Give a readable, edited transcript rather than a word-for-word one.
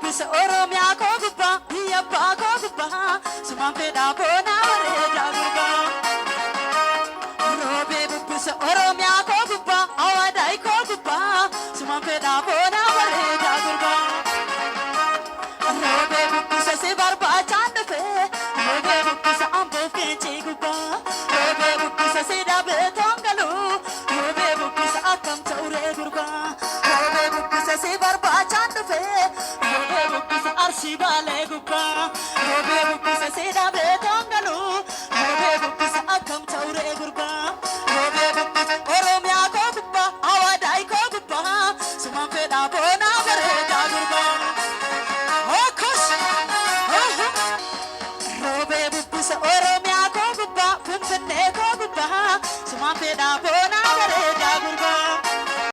bubbisa Oromiyaa koo gubbaa biyya abbaa koo gubbaa sumaan fedhaa boonaa bareedaa gurbaa. Roobee bubbisa Oromiyaa koo gubbaa awwaadaay koo gubbaa sumaan fedhaa boonaa bareedaa gurbaa. Roobee bubbisa si barbaachaan dhufee roobee bubbisa amboof keencii gubbaa. Roobee bubbisa si dhaabee toongaluu roobee bubbisa akkam ta'uree gurbaa. Roobee bubbisa si barbaachaan dhufee roobee bubbisa arshii baalee gubbaa. Roobee bubbisa si dhaabee toongaluu roobee bubbisa akkam ta'uree gurbaa. Roobee bubbisa Oromiyaa koo gubbaa awwaadaay koo gubbaa sumaan fedhaa boonaa bareedaa gurbaa. Roobee bubbisa Oromiyaa koo gubbaa Finfinnee koo gubbaa sumaan fedhaa boonaa.